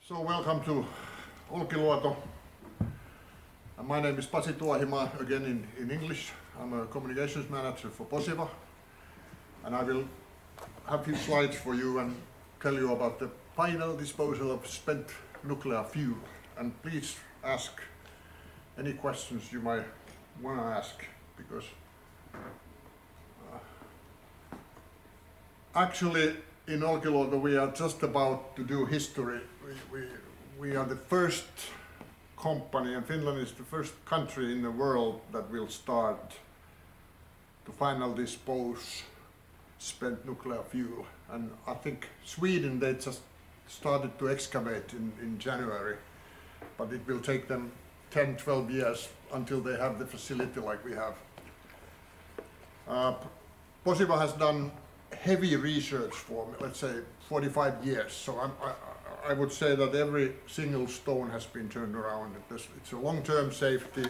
So welcome to Olkiluoto. My name is Pasi Tuohimaa, again in English. I'm a communications manager for Posiva, and I will have a few slides for you and tell you about the final disposal of spent nuclear fuel. And please ask any questions you might want to ask, because actually in Olkiluoto we are just about to do history. We are the first company, and Finland is the first country in the world that will start to finally dispose spent nuclear fuel. And I think Sweden, they just started to excavate in January, but it will take them 10-12 years until they have the facility like we have. Posiva has done heavy research for, let's say, 45 years, so I would say that every single stone has been turned around. It's a long-term safety.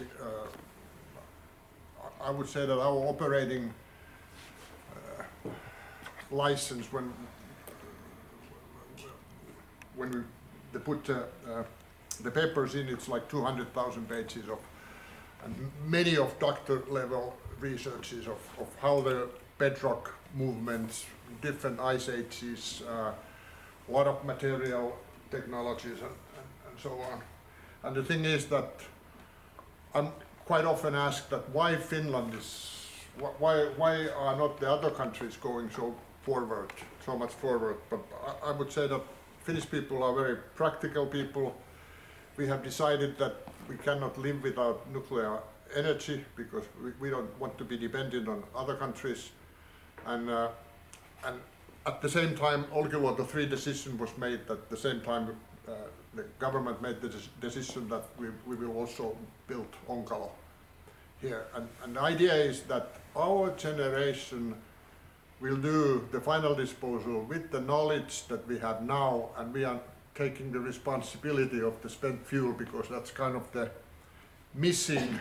I would say that our operating license, when they put the papers in, it's like 200,000 pages of, and many of doctor level researches of how the bedrock movements, different ice ages, a lot of material technologies and so on. And the thing is that I'm quite often asked that why Finland is, why are not the other countries going so much forward? But I would say that Finnish people are very practical people. We have decided that we cannot live without nuclear energy because we don't want to be dependent on other countries. And at the same time, Olkiluoto 3 decision was made. At the same time, the government made the decision that we will also build Onkalo here. And the idea is that our generation will do the final disposal with the knowledge that we have now, and we are taking the responsibility of the spent fuel, because that's kind of the missing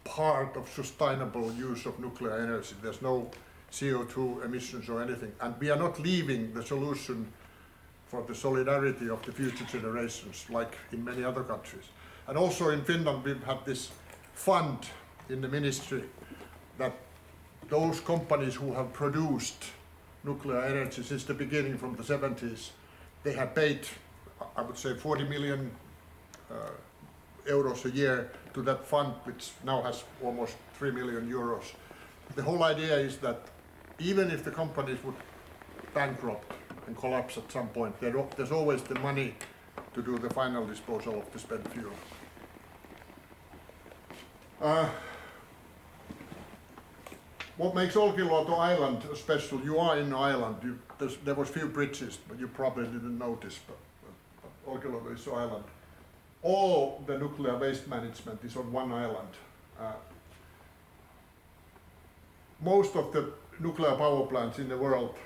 part of sustainable use of nuclear energy. There's no CO2 emissions or anything, and we are not leaving the solution for the solidarity of the future generations like in many other countries. And also in Finland we've had this fund in the ministry that those companies who have produced nuclear energy since the beginning from the 70s, they have paid, I would say, 40 million euros a year to that fund, which now has almost 3 million euros. The whole idea is that even if the companies would bankrupt and collapse at some point, there's always the money to do the final disposal of the spent fuel. What makes Olkiluoto Island special? You are in Ireland. There was few bridges, but you probably didn't notice. But Olkiluoto is an island. All the nuclear waste management is on one island. Most of the nuclear power plants in the world,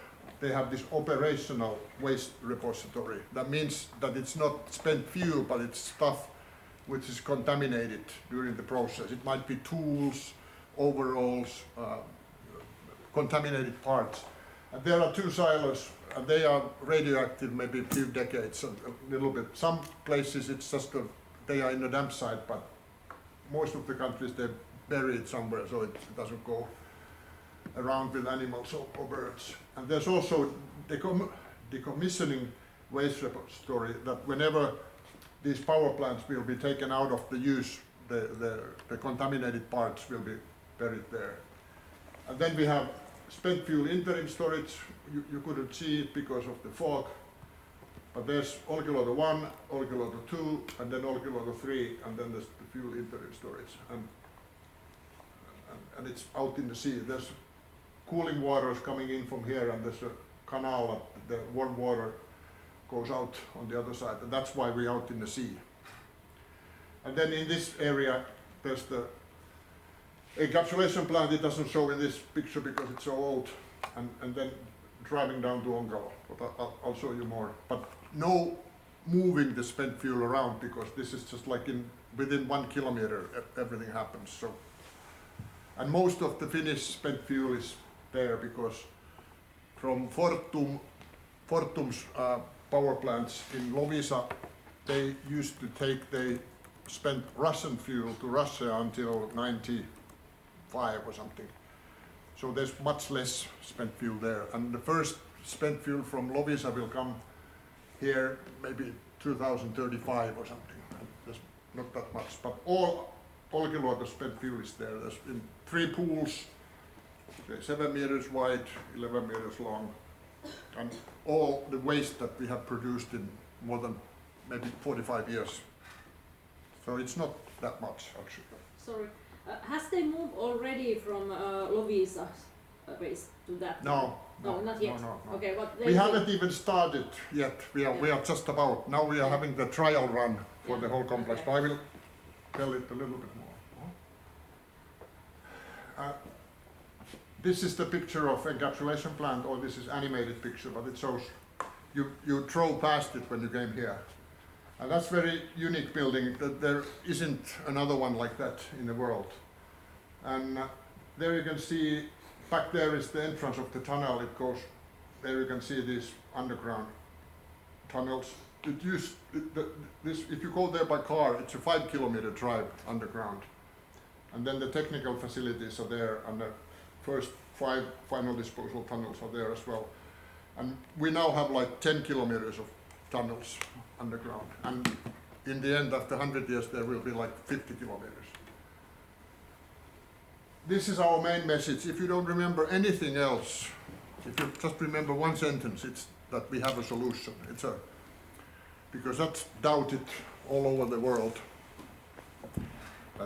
they have this operational waste repository. That means that it's not spent fuel, but it's stuff which is contaminated during the process. It might be tools, overalls, contaminated parts. And there are two silos, and they are radioactive maybe a few decades, a little bit. Some places it's just they are in a dump site, but most of the countries they bury it somewhere so it doesn't go around with animals or birds. And there's also decommissioning waste repository, that whenever these power plants will be taken out of the use, the contaminated parts will be buried there. And then we have spent fuel interim storage. You couldn't see it because of the fog, but there's Olkiluoto 1, Olkiluoto 2, and then Olkiluoto 3, and then there's the fuel interim storage. And it's out in the sea. There's cooling waters coming in from here, and there's a canal that the warm water goes out on the other side, and that's why we're out in the sea. And then in this area there's the encapsulation plant. It doesn't show in this picture because it's so old, and then driving down to Onkalo, but I'll show you more. But no moving the spent fuel around, because this is just like within 1 kilometer everything happens. So, and most of the Finnish spent fuel is there because from Fortum's power plants in Loviisa they used to take, they spent Russian fuel to Russia until 95 or something. So there's much less spent fuel there. And the first spent fuel from Loviisa will come here maybe 2035 or something. There's not that much, but all Olkiluoto spent fuel is there. There's in 3 pools, 7 meters wide, 11 meters long, and all the waste that we have produced in more than maybe 45 years. So it's not that much actually. Sorry, has they moved already from Loviisa waste to that? No, not yet. No. Okay, what We haven't even started yet. We are just about. Now we are having the trial run for the whole complex. Okay. But I will tell it a little bit more. This is the picture of encapsulation plant, or this is animated picture, but it shows you drove past it when you came here. And that's very unique building. That there isn't another one like that in the world. And there you can see, back there is the entrance of the tunnel. It goes, there you can see these underground tunnels. If you go there by car, it's a 5-kilometer drive underground. And then the technical facilities are there, and the first 5 final disposal tunnels are there as well. And we now have like 10 kilometers of tunnels underground. And in the end, after 100 years, there will be like 50 kilometers. This is our main message. If you don't remember anything else, if you just remember one sentence, it's that we have a solution. Because that's doubted all over the world.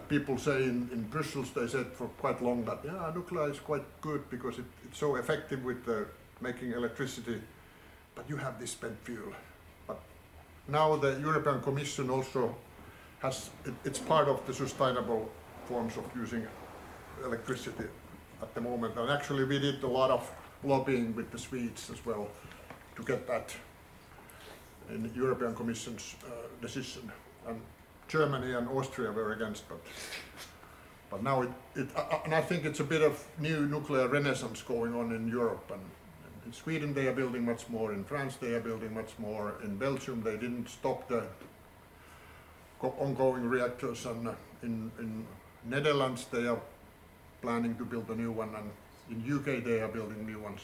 People say in Brussels, they said for quite long that nuclear is quite good because it's so effective with making electricity, but you have this spent fuel. But now the European Commission also has, it's part of the sustainable forms of using electricity at the moment. And actually we did a lot of lobbying with the Swedes as well to get that in the European Commission's decision. And Germany and Austria were against, but now and I think it's a bit of new nuclear renaissance going on in Europe. And in Sweden they are building much more. In France they are building much more. In Belgium they didn't stop the ongoing reactors, and in Netherlands they are planning to build a new one, and in UK they are building new ones.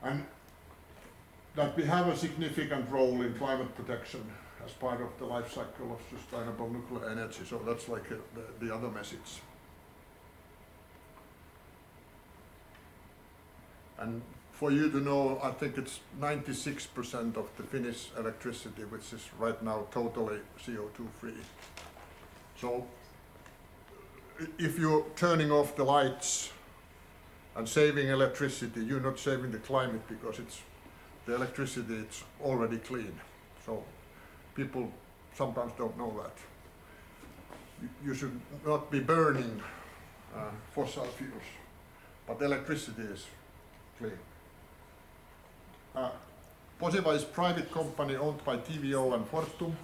And that we have a significant role in climate protection as part of the life cycle of sustainable nuclear energy. So that's like the other message. And for you to know, I think it's 96% of the Finnish electricity, which is right now totally CO2 free. So if you're turning off the lights and saving electricity, you're not saving the climate, because the electricity it's already clean. So people sometimes don't know that. You should not be burning fossil fuels, but electricity is clean. Posiva is a private company owned by TVO and Fortum,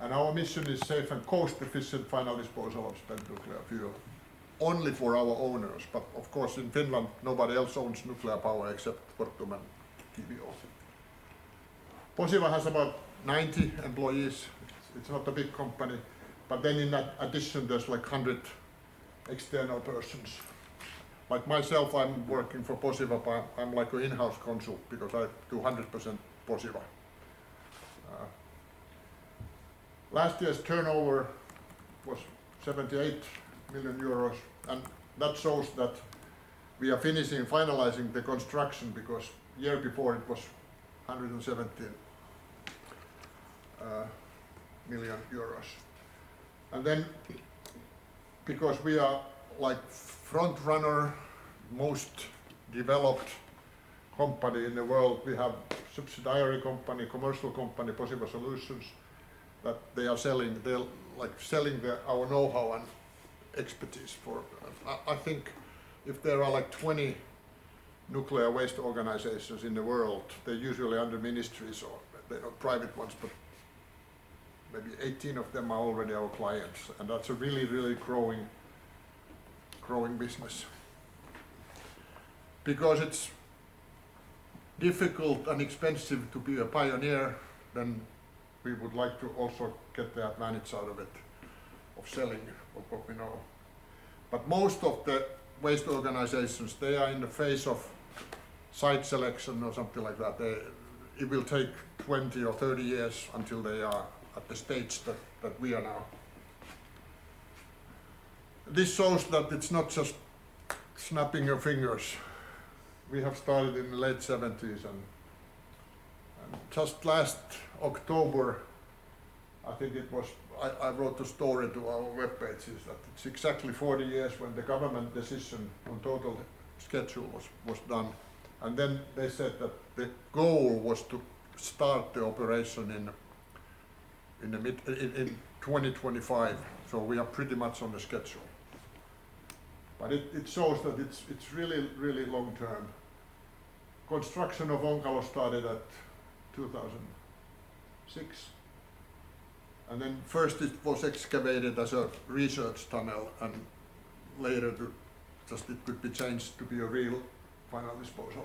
and our mission is safe and cost-efficient final disposal of spent nuclear fuel, only for our owners. But of course in Finland nobody else owns nuclear power except Fortum and TVO. Posiva has about 90 employees. It's not a big company, but then in addition there's like 100 external persons. Like myself, I'm working for Posiva, but I'm like an in-house consult because I do 100% Posiva. Last year's turnover was 78 million euros, and that shows that we are finalizing the construction, because year before it was 117 million euros. And then, because we are like front runner, most developed company in the world, we have subsidiary company, commercial company, Posiva Solutions, that they are selling. They're like selling our know-how and expertise for. I think if there are like 20 nuclear waste organizations in the world, they're usually under ministries, or they're not private ones, but maybe 18 of them are already our clients, and that's a really, really growing business. Because it's difficult and expensive to be a pioneer, then we would like to also get the advantage out of it, of selling what we know. But most of the waste organizations, they are in the phase of site selection or something like that. It will take 20 or 30 years until they are at the stage that we are now. This shows that it's not just snapping your fingers. We have started in the late 70s, and just last October, I think it was, I wrote a story to our webpage, is that it's exactly 40 years when the government decision on total schedule was done. And then they said that the goal was to start the operation in 2025, so we are pretty much on the schedule. But it shows that it's really long term. Construction of Onkalo started at 2006, and then first it was excavated as a research tunnel, and later it could be changed to be a real final disposal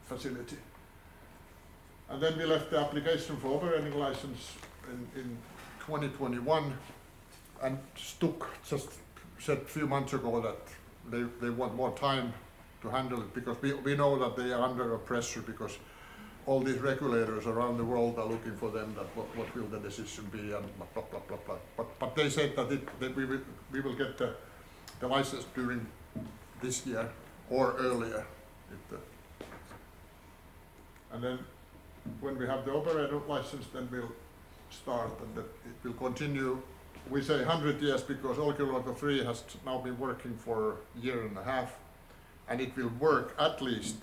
facility. And then we left the application for operating license in 2021, and Stuk just said a few months ago that they want more time to handle it, because we know that they are under a pressure, because all these regulators around the world are looking for them, that what will the decision be, and blah blah blah blah. But they said that we will get the license during this year or earlier. And then when we have the operator license, then we'll start, and it will continue. We say 100 years because Olkiluoto 3 has now been working for a year and a half, and it will work at least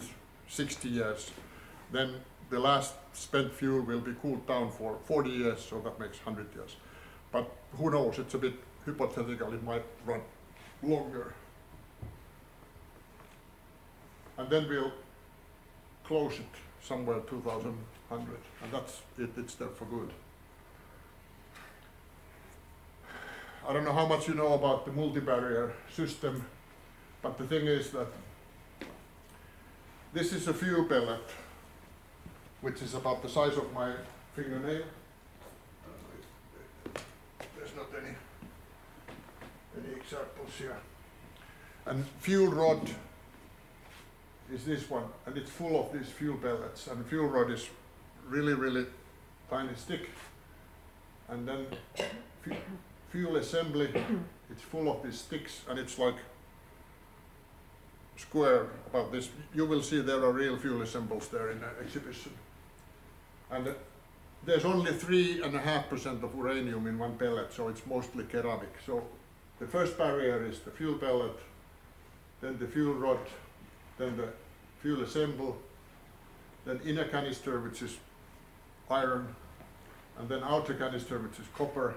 60 years. Then the last spent fuel will be cooled down for 40 years, so that makes 100 years. But who knows, it's a bit hypothetical, it might run longer. And then we'll close it somewhere 2100, and that's it, it's there for good. I don't know how much you know about the multi-barrier system, but the thing is that this is a fuel pellet, which is about the size of my fingernail. There's not any examples here. And fuel rod is this one, and it's full of these fuel pellets. And fuel rod is really tiny stick. And then fuel assembly, it's full of these sticks, and it's like square about this. You will see there are real fuel assembles there in the exhibition. And there's only 3.5% of uranium in one pellet, so it's mostly ceramic. So the first barrier is the fuel pellet, then the fuel rod, then the fuel assemble, then inner canister, which is iron, and then outer canister, which is copper,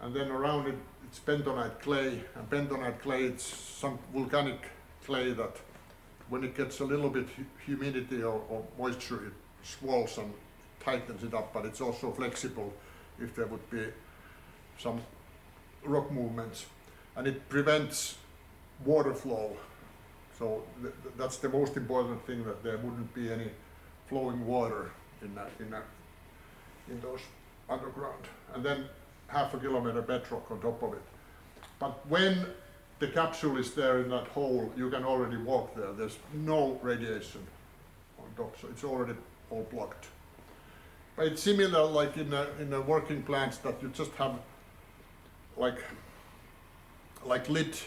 and then around it it's bentonite clay, and bentonite clay, it's some volcanic clay that when it gets a little bit humidity or moisture, it swells and tightens it up, but it's also flexible if there would be some rock movements, and it prevents water flow. So that's the most important thing, that there wouldn't be any flowing water in those underground. And then 0.5 kilometer bedrock on top of it. But when the capsule is there in that hole, you can already walk there. There's no radiation on top, so it's already all blocked. But it's similar like in the working plants, that you just have like lit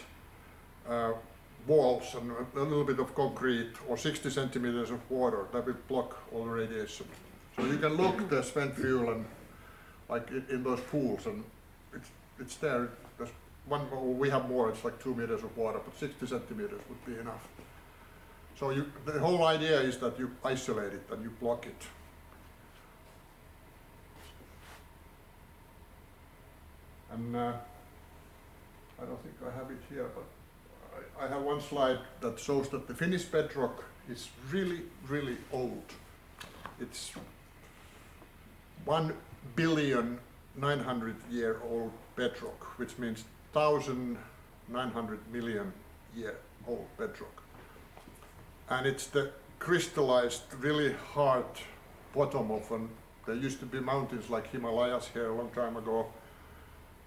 walls and a little bit of concrete or 60 centimeters of water that will block all the radiation. So you can look the spent fuel and like in those pools, and it's there. There's one more, we have more, it's like 2 meters of water, but 60 centimeters would be enough. So the whole idea is that you isolate it and you block it. And I don't think I have it here, but I have one slide that shows that the Finnish bedrock is really old. It's 1,900,000-year-old bedrock, which means 1,900 million year old bedrock. And it's the crystallized, really hard bottom of an. There used to be mountains like Himalayas here a long time ago.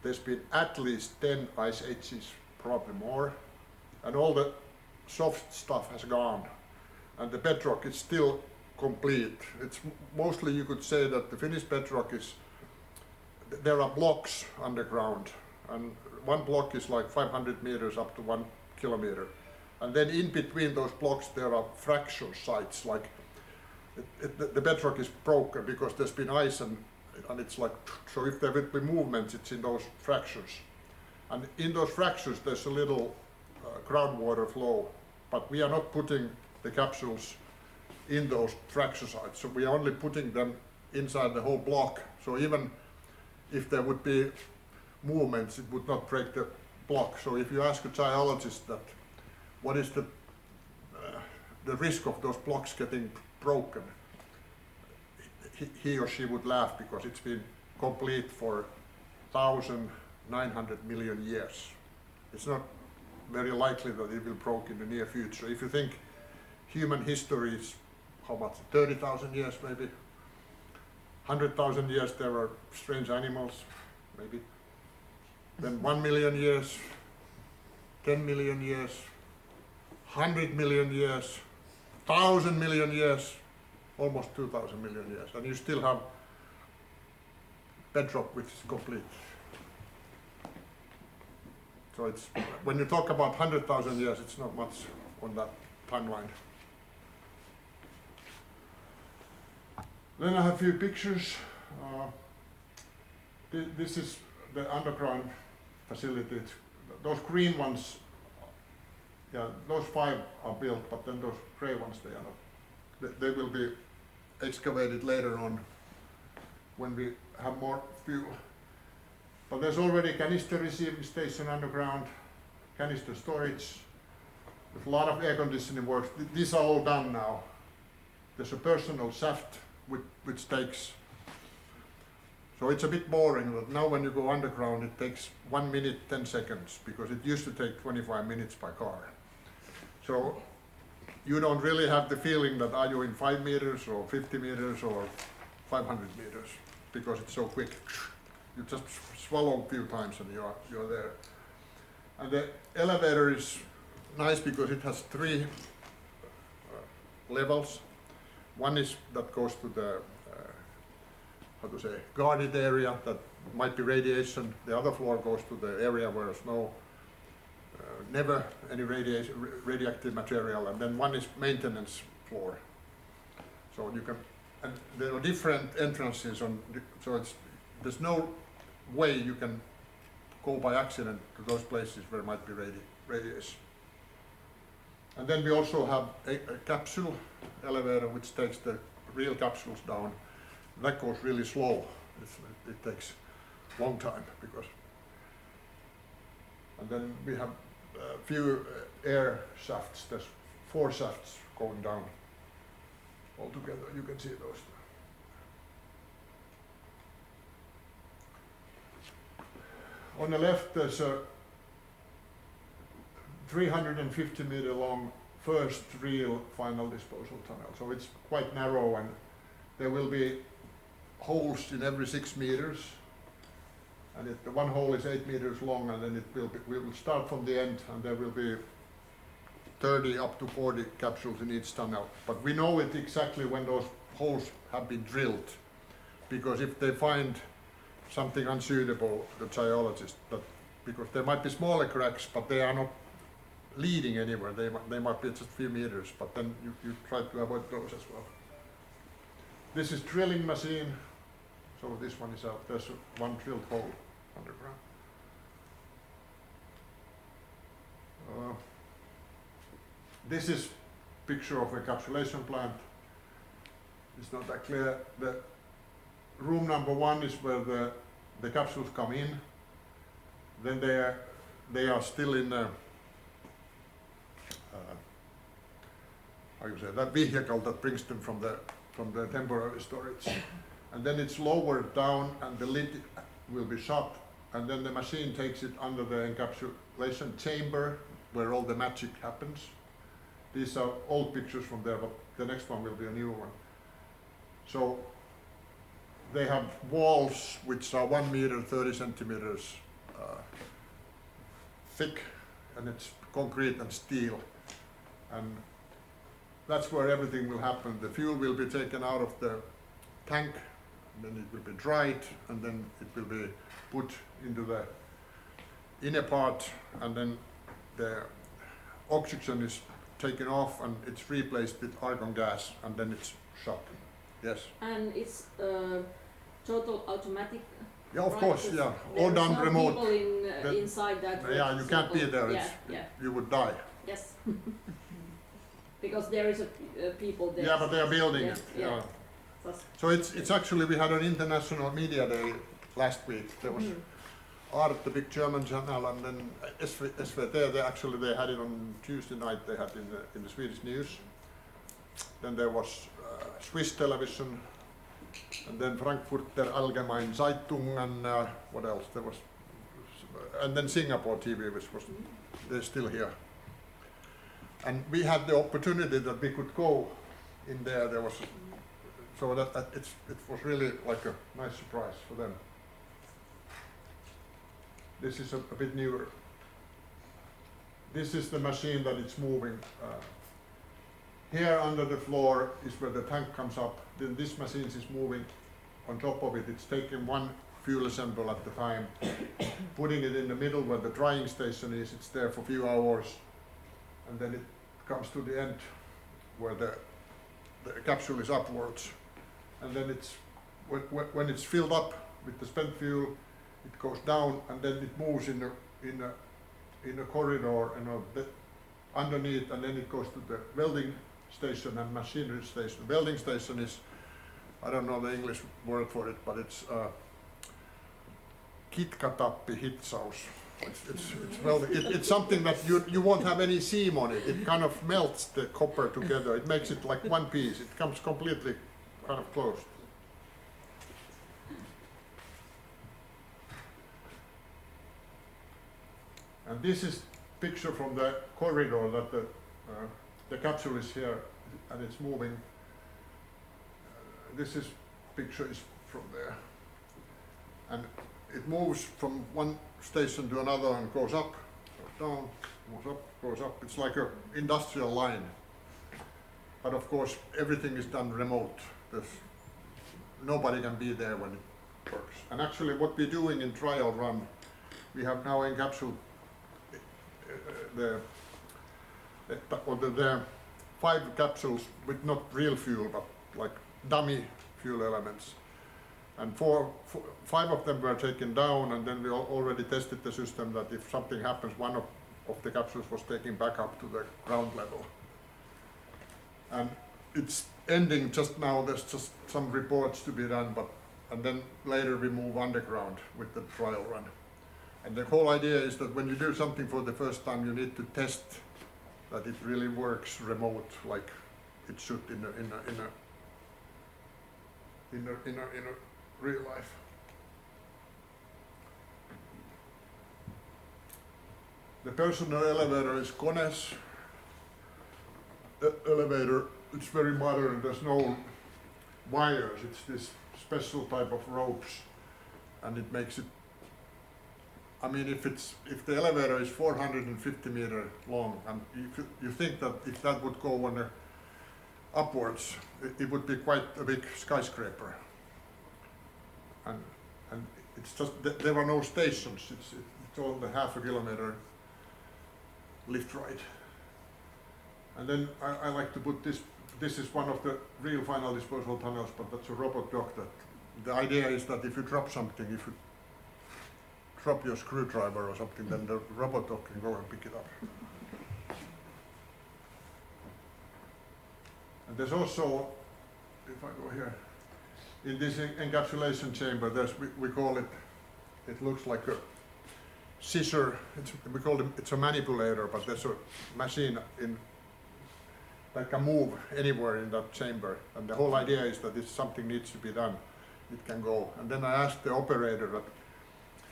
There's been at least 10 ice ages, probably more, and all the soft stuff has gone, and the bedrock is still complete. It's mostly, you could say that the Finnish bedrock is, there are blocks underground, and one block is like 500 meters up to 1 kilometer. And then in between those blocks there are fracture sites, like the bedrock is broken because there's been ice, and it's like, so if there would be movements, it's in those fractures. And in those fractures there's a little groundwater flow, but we are not putting the capsules in those fracture sites, so we are only putting them inside the whole block. So even if there would be movements, it would not break the block. So if you ask a geologist that what is the risk of those blocks getting broken, he or she would laugh, because it's been complete for 1,900 million years. It's not very likely that it will break in the near future. If you think human history is how much, 30,000 years maybe, 100,000 years there are strange animals, maybe, then 1 million years, 10 million years, 100 million years, 1,000 million years, almost 2,000 million years, and you still have bedrock which is complete. So it's, when you talk about 100,000 years, it's not much on that timeline. Then I have a few pictures. This is the underground facility. Those green ones, yeah, those 5 are built, but then those gray ones, they are not. They will be excavated later on when we have more fuel. But there's already canister receiving station underground, canister storage, with a lot of air conditioning works. These are all done now. There's a personal shaft which takes, so it's a bit boring, but now when you go underground it takes 1 minute 10 seconds, because it used to take 25 minutes by car. So you don't really have the feeling that are you in 5 meters or 50 meters or 500 meters, because it's so quick. You just swallow a few times and you're there. And the elevator is nice because it has 3 levels. One is that goes to the how to say, guarded area that might be radiation. The other floor goes to the area where there's no never any radioactive material, and then one is maintenance floor. So you can, and there are different entrances on, so there's no way you can go by accident to those places where might be radiation. And then we also have a capsule elevator which takes the real capsules down. That goes really slow. It takes a long time because. And then we have a few air shafts. There's 4 shafts going down all together. You can see those. On the left there's a 350-meter long first real final disposal tunnel. So it's quite narrow, and there will be holes in every 6 meters. And the one hole is 8 meters long, and then we will start from the end, and there will be 30 up to 40 capsules in each tunnel. But we know it exactly when those holes have been drilled, because if they find something unsuitable, the geologist, because there might be smaller cracks, but they are not leading anywhere. They might be just a few meters, but then you try to avoid those as well. This is drilling machine. So this one is out. There's one drilled hole underground. This is picture of a encapsulation plant. It's not that clear. The room number 1 is where the capsules come in. Then they are still in how you say, that vehicle that brings them from the temporary storage. And then it's lowered down and the lid will be shut, and then the machine takes it under the encapsulation chamber where all the magic happens. These are old pictures from there, but the next one will be a new one. So they have walls which are 1 meter 30 centimeters thick, and it's concrete and steel, and that's where everything will happen. The fuel will be taken out of the tank, and then it will be dried, and then it will be put into the inner part, and then the oxygen is taken off and it's replaced with argon gas, and then it's shot. Yes. And it's total automatic. Yeah, of right? course, yeah. All There's done no remote. people inside that. Yeah, you can't be there. Yeah, yeah. You would die. Yes. Because there is a people there. Yeah, but they are building Yeah, it. yeah. Yeah. That's- So it's actually, we had an international media day last week. There was Art, the big German channel, and then SVT. They had it on Tuesday night. They had in the Swedish news. Then there was Swiss television, and then Frankfurter Allgemeine Zeitung, and what else? There was, and then Singapore TV, which was they're still here. And we had the opportunity that we could go in there. There was so that it was really like a nice surprise for them. This is a bit newer. This is the machine that it's moving. Here under the floor is where the tank comes up. Then this machine is moving on top of it. It's taking one fuel sample at the time, putting it in the middle where the drying station is. It's there for a few hours, and then it comes to the end where the capsule is upwards. And then it's when it's filled up with the spent fuel, it goes down, and then it moves in a corridor and underneath, and then it goes to the welding station and machinery station. The welding station is, I don't know the English word for it, but it's kitkatappi hitsaus. It's something that you won't have any seam on it. It kind of melts the copper together. It makes it like one piece. It comes completely kind of closed. And this is picture from the corridor that the capsule is here and it's moving. This is picture is from there, and it moves from one station to another and goes up, goes down, goes up, goes up. It's like an industrial line, but of course everything is done remote. Nobody can be there when it works. And actually, what we're doing in trial run, we have now encapsulated the 5 capsules with not real fuel, but like dummy fuel elements. And 5 of them were taken down, and then we already tested the system that if something happens, one of the capsules was taken back up to the ground level. And it's ending just now. There's just some reports to be done, and then later we move underground with the trial run. And the whole idea is that when you do something for the first time, you need to test that it really works remote, like it should in a real life. The personal elevator is Kone's elevator. It's very modern. There's no wires. It's this special type of ropes, and it makes it. I mean, if the elevator is 450 meters long, and you think that if that would go on upwards, it would be quite a big skyscraper. And it's just there are no stations. It's all the half a kilometer lift ride. And then I like to put this. This is one of the real final disposal tunnels, but that's a robot dock. That the idea is that if you drop something, if you drop your screwdriver or something, then the robot dog can go and pick it up. And there's also, if I go here, in this encapsulation chamber, we call it, it looks like a scissor, we call it, it's a manipulator, but there's a machine that can move anywhere in that chamber. And the whole idea is that if something needs to be done, it can go. And then I asked the operator that,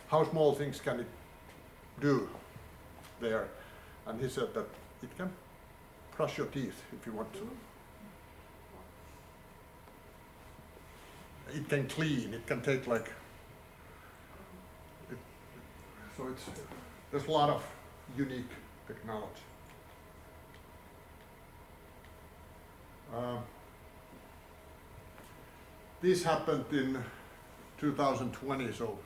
how small things can it do there? And he said that it can brush your teeth if you want to. It can clean, it can take like, so there's a lot of unique technology. This happened in 2020, so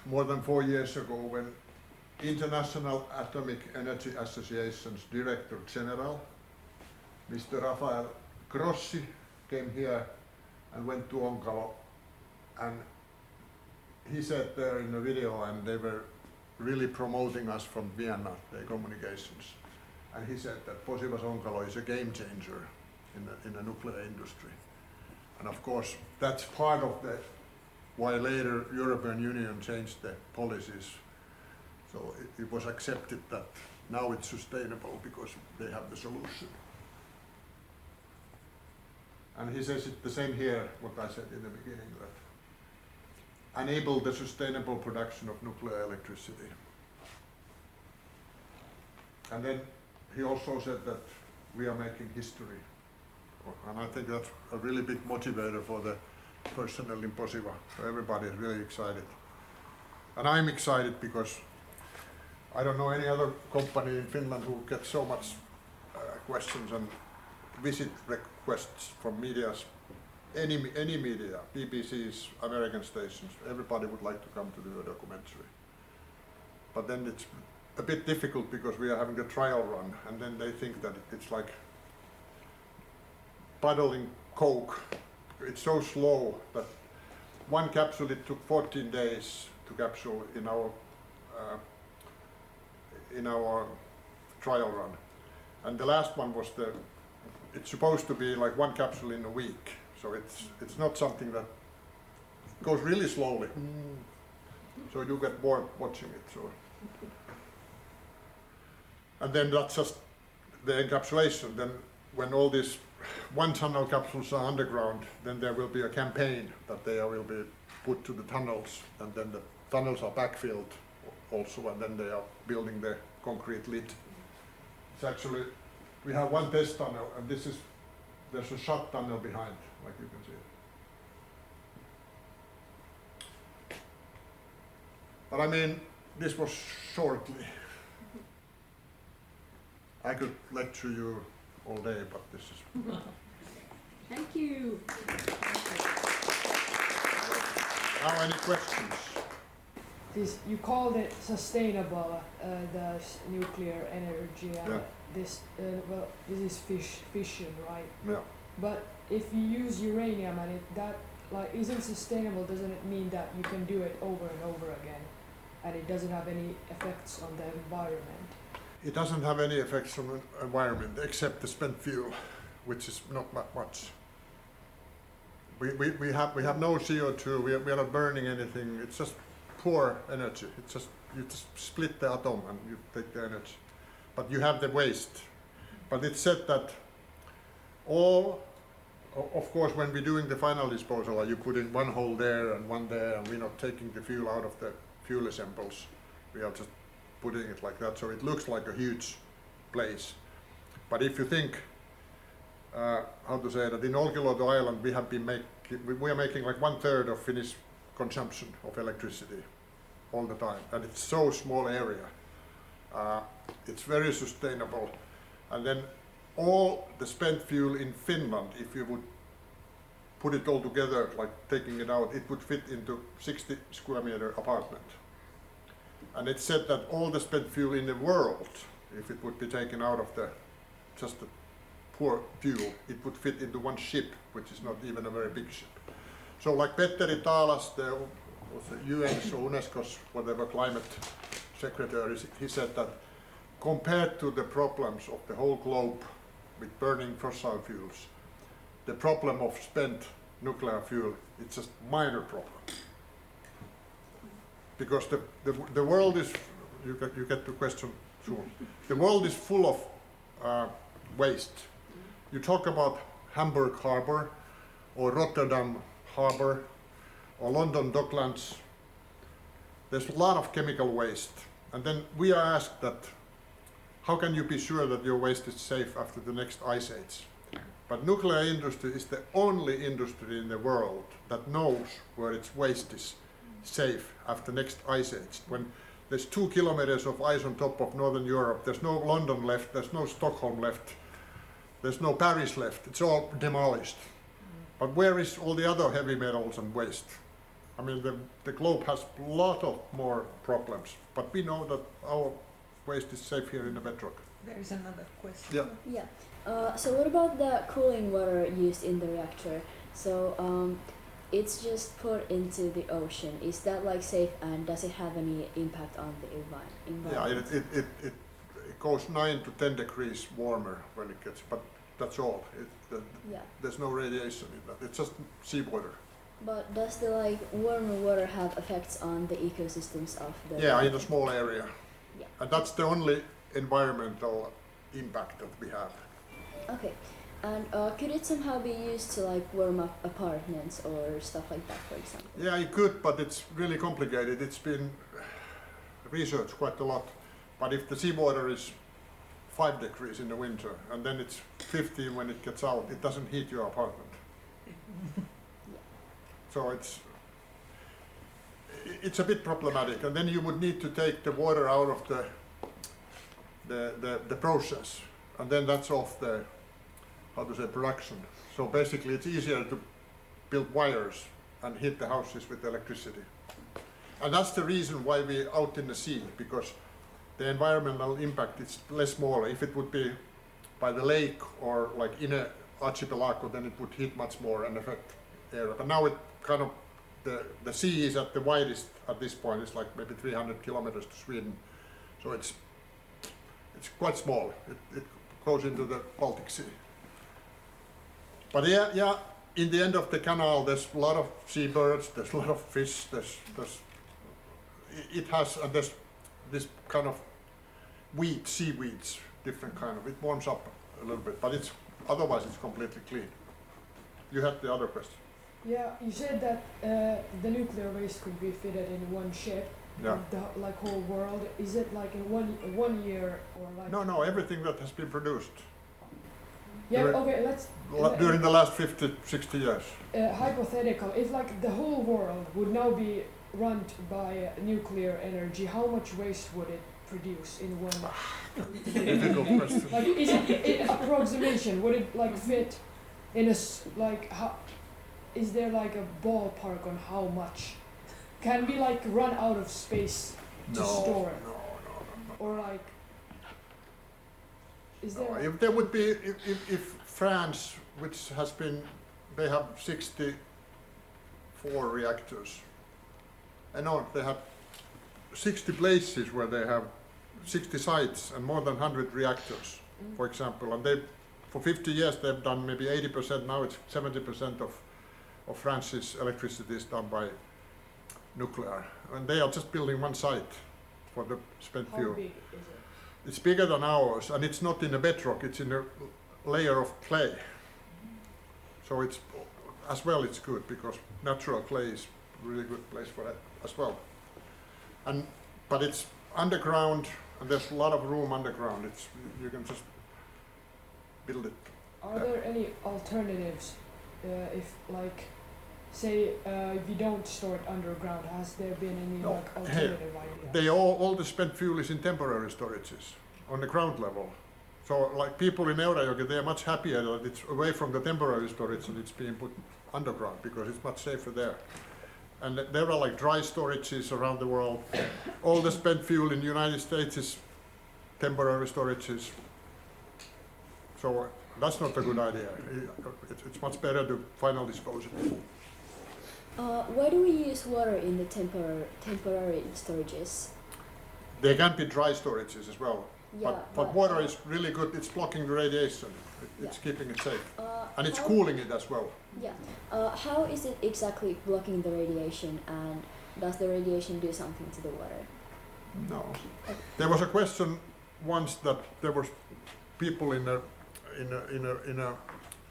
more than 4 years ago, when International Atomic Energy Association's Director General, Mr. Rafael Grossi, came here and went to Onkalo, and he said there in the video, and they were really promoting us from Vienna, their communications, and he said that Posiva's Onkalo is a game changer in the nuclear industry. And of course, that's part of the why later European Union changed the policies. So it was accepted that now it's sustainable because they have the solution. And he says it the same here, what I said in the beginning, that enable the sustainable production of nuclear electricity. And then he also said that we are making history. And I think that's a really big motivator for the personnel in Posiva. So everybody is really excited. And I'm excited because I don't know any other company in Finland who gets so much questions and visit requests from medias, any media, BBC's, American stations. Everybody would like to come to do a documentary. But then it's a bit difficult because we are having a trial run, and then they think that it's like bottling Coke. It's so slow that one capsule, it took 14 days to capsule in our trial run. And the last one was it's supposed to be like one capsule in a week. So it's not something that goes really slowly. So you get bored watching it. So. And then that's just the encapsulation. Then when all these 1 tunnel capsules are underground, then there will be a campaign that they will be put to the tunnels, and then the tunnels are backfilled also, and then they are building the concrete lid. It's actually, we have one test tunnel, and there's a shut tunnel behind, like you can see. But I mean, this was shortly. I could lecture you all day, but this is... Thank you. Now, any questions? You called it sustainable, the nuclear energy, and this is fission, right? Yeah. But if you use uranium and that isn't sustainable, doesn't it mean that you can do it over and over again, and it doesn't have any effects on the environment? It doesn't have any effects on the environment except the spent fuel, which is not much. We have no CO2. We are not burning anything. It's just pure energy. It's just you just split the atom and you take the energy. But you have the waste. But it's said that of course, when we're doing the final disposal, you put in one hole there and one there, and we're not taking the fuel out of the fuel assembles. We are just putting it like that, so it looks like a huge place. But if you think, how to say that, in Olkiluoto Island we are making like 1/3 of Finnish consumption of electricity all the time, and it's so small area. It's very sustainable, and then all the spent fuel in Finland, if you would put it all together, like taking it out, it would fit into 60 square meter apartment. And it's said that all the spent fuel in the world, if it would be taken out of just the poor fuel, it would fit into one ship, which is not even a very big ship. So like Petteri Taalas, the UN's or UNESCO's whatever climate secretary, he said that compared to the problems of the whole globe with burning fossil fuels, the problem of spent nuclear fuel, it's just minor problem. Because the world is, you get the question soon, the world is full of waste. You talk about Hamburg Harbor or Rotterdam Harbor or London Docklands, there's a lot of chemical waste. And then we are asked that how can you be sure that your waste is safe after the next ice age? But nuclear industry is the only industry in the world that knows where its waste is safe after next ice age. When there's 2 kilometers of ice on top of Northern Europe, there's no London left, there's no Stockholm left, there's no Paris left, it's all demolished. But where is all the other heavy metals and waste? I mean, the globe has a lot of more problems, but we know that our waste is safe here in the bedrock. There is another question. Yeah. Yeah. So what about the cooling water used in the reactor? So it's just put into the ocean. Is that like safe, and does it have any impact on the environment? Yeah, it goes 9 to 10 degrees warmer when it gets, but that's all. Yeah. There's no radiation in that. It's just seawater. But does the like warmer water have effects on the ecosystems of the? Yeah, in a small area. Yeah. And that's the only environmental impact that we have. Okay. And could it somehow be used to like warm up apartments or stuff like that, for example? Yeah, it could, but it's really complicated. It's been researched quite a lot. But if the seawater is 5 degrees in the winter and then it's 15 when it gets out, it doesn't heat your apartment. So it's a bit problematic, and then you would need to take the water out of the process, and then that's off the, how to say, production. So basically it's easier to build wires and heat the houses with electricity. And that's the reason why we're out in the sea, because the environmental impact is less smaller. If it would be by the lake or like in a archipelago, then it would heat much more and affect area. But now it kind of, the sea is at the widest at this point. It's like maybe 300 kilometers to Sweden. So it's quite small. It goes into the Baltic Sea. But yeah, in the end of the canal, there's a lot of seabirds, there's a lot of fish, there's this kind of seaweeds, different kind of, it warms up a little bit, but otherwise it's completely clean. You had the other question. Yeah, you said that the nuclear waste could be fitted in one ship. Yeah. The like whole world. Is it like in one year or like? No, everything that has been produced Yeah. During- Okay. Let's. during the last 50, 60 years. Hypothetical. If like the whole world would now be run by nuclear energy, how much waste would it produce in one? Difficult question. Like, is it approximation? Would it like fit in like how? Is there like a ballpark on how much? Can we like run out of space to store it? No. Or like, is there? If there would be, if France, which has been, they have 64 reactors. No, they have 60 places where they have 60 sites and more than 100 reactors, for example. And they, for 50 years, they've done maybe 80%. Now it's 70% of France's electricity is done by nuclear. And they are just building one site for the spent How fuel. big is it? It's bigger than ours, and it's not in a bedrock, it's in a layer of clay. So it's, as well, it's good, because natural clay is a really good place for that as well. But it's underground, and there's a lot of room underground. You can just build it. Are there any alternatives if like, say, if you don't store it underground? Has there been any No. like alternative ideas? They all the spent fuel is in temporary storages on the ground level. So like people in Eurajoki, they are much happier that it's away from the temporary storage and it's being put underground, because it's much safer there. And there are like dry storages around the world. All the spent fuel in the United States is temporary storages. So that's not a good idea. It's much better to final dispose it. Why do we use water in the temporary storages? There can be dry storages as well. Yeah, But water is really good. It's blocking the radiation. It's keeping it safe. And it's cooling it as well. Yeah. How is it exactly blocking the radiation, and does the radiation do something to the water? No. There was a question once that there was people in a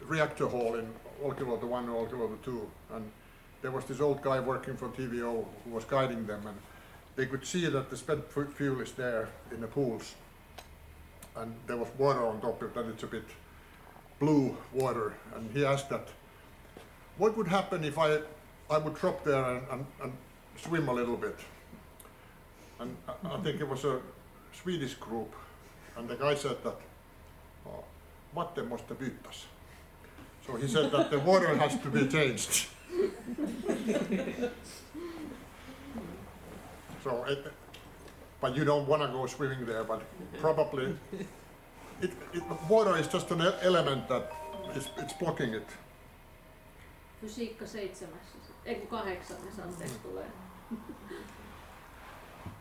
reactor hall in Olkiluoto 1 or Olkiluoto 2, and there was this old guy working for TVO who was guiding them, and they could see that the spent fuel is there in the pools. and there was water on top of it, and it's a bit blue water, and he asked that, what would happen if I would drop there and swim a little bit? And I think it was a Swedish group, and the guy said that, oh, vatten måste bytas. So he said that the water has to be changed. So, but you don't want to go swimming there, but probably water is just an element that it's blocking it. Fysiikka 7, ei kun 8, anteeksi tulee.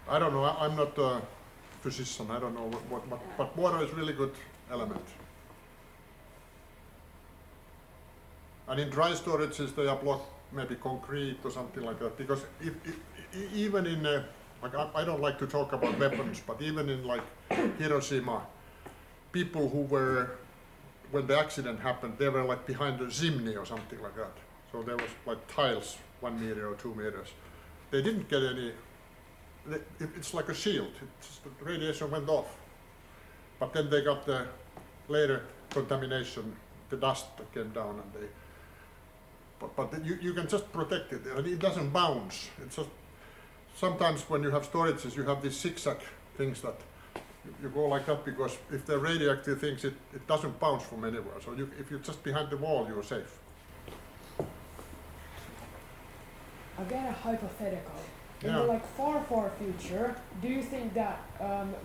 I don't know, I'm not a physician, I don't know but water is really good element. And in dry storages they are blocked, maybe concrete or something like that, because even in, like I don't like to talk about weapons, but even in like Hiroshima, people who were, when the accident happened, they were like behind the chimney or something like that. So there was like tiles 1 meter or 2 meters. They didn't get any, it's like a shield, the radiation went off. But then they got the later contamination, the dust that came down, and they, but you can just protect it, and it doesn't bounce. It's just, sometimes when you have storages, you have these zigzag things that you go like that, because if they're radioactive things, it doesn't bounce from anywhere. So if you're just behind the wall, you're safe. Again, a hypothetical. In Yeah. the like far future, do you think that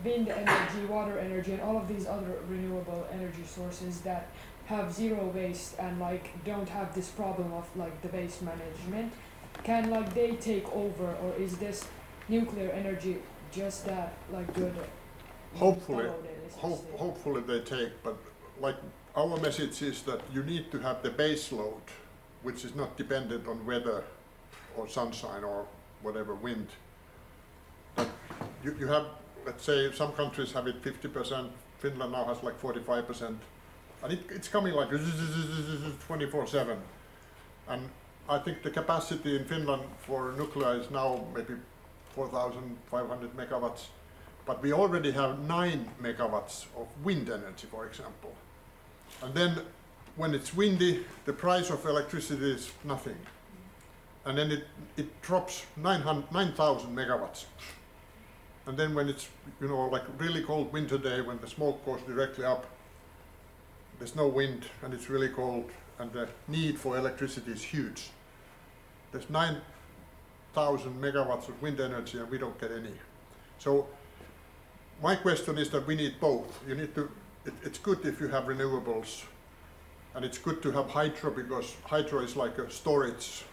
wind energy, water energy, and all of these other renewable energy sources that have zero waste and like don't have this problem of like the waste management, can like they take over, or is this nuclear energy just that like good? Hopefully, hopefully they take, but like our message is that you need to have the base load, which is not dependent on weather or sunshine or whatever, wind. But you have, let's say some countries have it 50%, Finland now has like 45%, and it's coming like 24/7. And I think the capacity in Finland for nuclear is now maybe 4,500 megawatts, but we already have 9 megawatts of wind energy, for example. And then when it's windy, the price of electricity is nothing. And then it drops 9,000 megawatts. And then when it's, you know, like really cold winter day, when the smoke goes directly up, there's no wind and it's really cold, and the need for electricity is huge. There's 9,000 megawatts of wind energy and we don't get any. So my question is that we need both. You need to, it's good if you have renewables, and it's good to have hydro, because hydro is like a storage.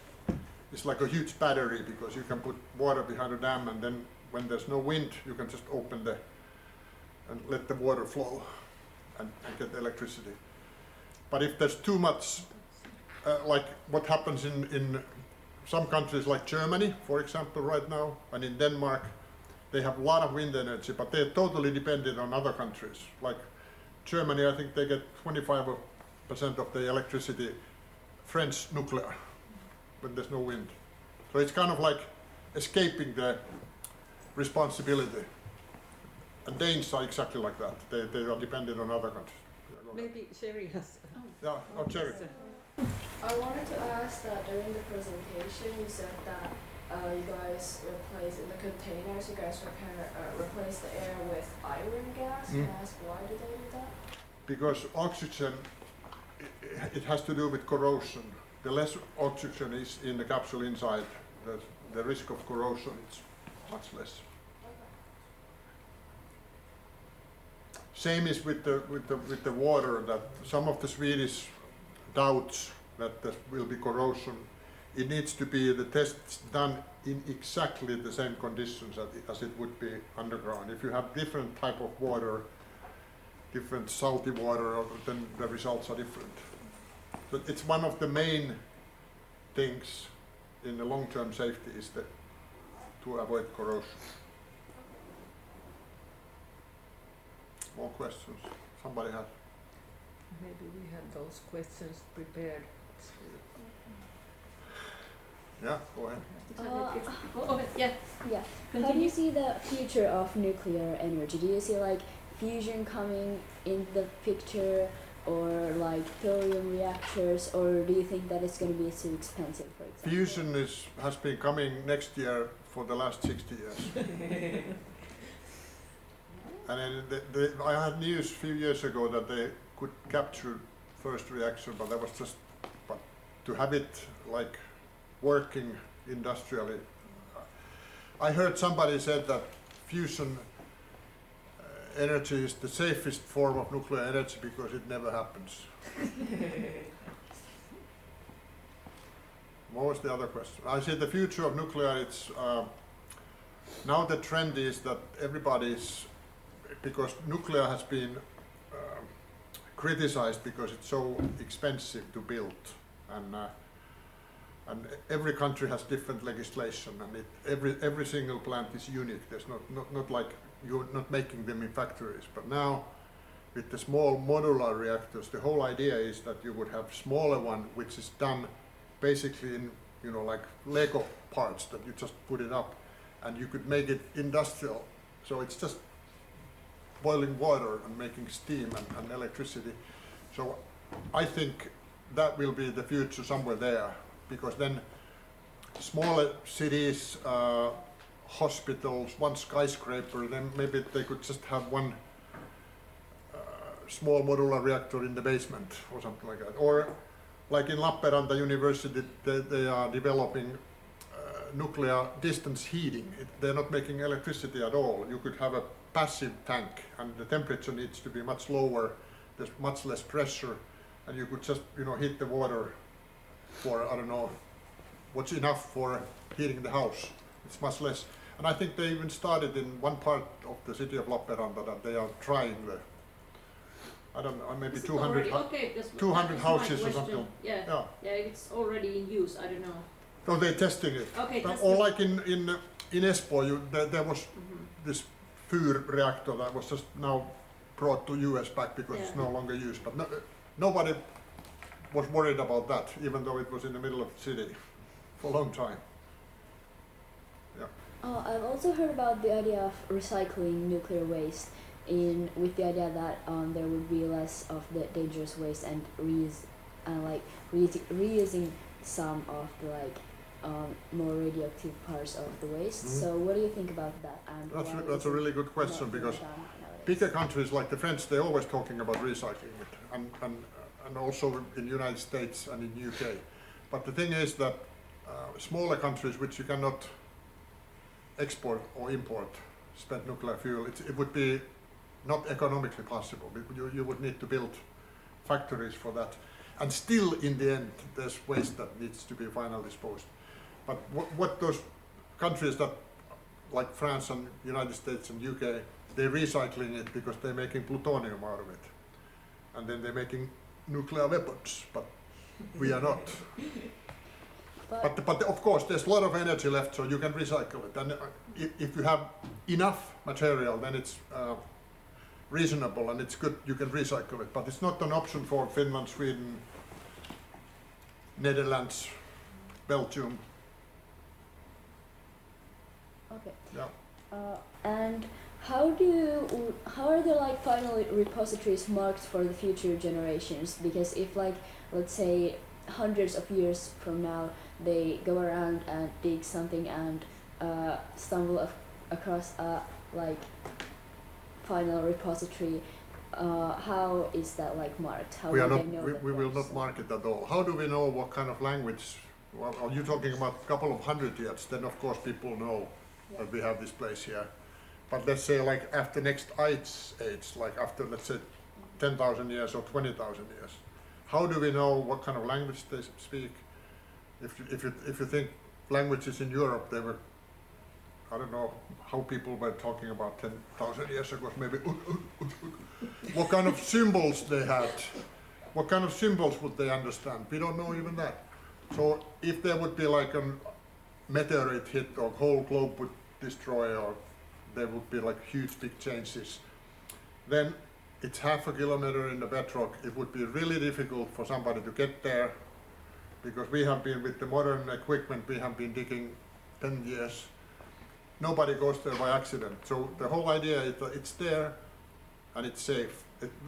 It's like a huge battery, because you can put water behind a dam, and then when there's no wind, you can just open and let the water flow and get the electricity. But if there's too much, like what happens in some countries like Germany, for example, right now, and in Denmark, they have a lot of wind energy, but they're totally dependent on other countries. Like Germany, I think they get 25% of the electricity, French nuclear, when there's no wind. So it's kind of like escaping the responsibility. And Danes are exactly like that. They are dependent on other countries. Maybe Sherry has. Yeah, oh, Jerry. I wanted to ask that during the presentation you said that you guys replace in the containers, you guys replace the air with iron gas. Can I ask why do they do that? Because oxygen, it has to do with corrosion. The less oxygen is in the capsule inside, the risk of corrosion is much less. Same is with the water, that some of the Swedish doubts that there will be corrosion. It needs to be the tests done in exactly the same conditions as it would be underground. If you have different type of water, different salty water, then the results are different. So it's one of the main things in the long-term safety is that to avoid corrosion. More questions? Somebody had? Maybe we had those questions prepared. Yeah, go ahead. Yeah. Yeah. How do Continue. you see the future of nuclear energy? Do you see like fusion coming in the picture, or like thorium reactors, or do you think that it's going to be too expensive, for example? Fusion has been coming next year for the last 60 years. And then I had news a few years ago that they could capture first reaction, but that was just, but to have it like working industrially. I heard somebody said that fusion energy is the safest form of nuclear energy because it never happens. What was the other question? I said the future of nuclear, it's now the trend is that everybody's, because nuclear has been criticized because it's so expensive to build, and every country has different legislation, and every single plant is unique. There's not like you're not making them in factories. But now with the small modular reactors, the whole idea is that you would have smaller one which is done basically in, you know, like Lego parts that you just put it up, and you could make it industrial. So it's just boiling water and making steam and electricity. So I think that will be the future somewhere there, because then smaller cities, hospitals, one skyscraper, then maybe they could just have one small modular reactor in the basement or something like that. Or like in Lappeenranta University, they are developing nuclear distance heating. They're not making electricity at all. You could have a passive tank, and the temperature needs to be much lower. There's much less pressure, and you could just, you know, heat the water for, I don't know, what's enough for heating the house. It's much less. And I think they even started in one part of the city of Lappeenranta that they are trying the, I don't know, maybe 200, okay, 200 that's houses my or something. Yeah, it's already in use. I don't know. So they're testing it. Okay, Or like in Espoo, there was this Fyr reactor that was just now brought to US back because it's no longer used. But nobody was worried about that, even though it was in the middle of the city for a long time. I've also heard about the idea of recycling nuclear waste, with the idea that there would be less of the dangerous waste and reusing some of the more radioactive parts of the waste. Mm-hmm. So what do you think about that? And That's a really good question, because bigger countries like the French, they're always talking about recycling it, and also in the United States and in UK. But the thing is that smaller countries which you cannot export or import spent nuclear fuel, it would be not economically possible. You would need to build factories for that. And still, in the end, there's waste that needs to be finally disposed. But what those countries that, like France and United States and UK, they're recycling it because they're making plutonium out of it. And then they're making nuclear weapons, but we are not. But of course, there's a lot of energy left, so you can recycle it. And if you have enough material, then it's reasonable and it's good, you can recycle it. But it's not an option for Finland, Sweden, Netherlands, Belgium. Okay. Yeah. And how are the like final repositories marked for the future generations? Because if, like, let's say hundreds of years from now they go around and dig something and stumble across a like final repository, how is that like marked? How We are will not. they know We will not mark it at all. How do we know what kind of language? Well, are you talking about a couple of 100 years? Then of course people know that we have this place here. But let's say like after next ice age, like after let's say 10,000 years or 20,000 years, how do we know what kind of language they speak? If you think languages in Europe, they were, I don't know how people were talking about 10,000 years ago, maybe what kind of symbols they had, what kind of symbols would they understand? We don't know even that. So if there would be like a meteorite hit or whole globe would destroy, or there would be like huge big changes, then it's 0.5 kilometer in the bedrock. It would be really difficult for somebody to get there, because we have been, with the modern equipment, we have been digging 10 years. Nobody goes there by accident. So the whole idea is that it's there, and it's safe.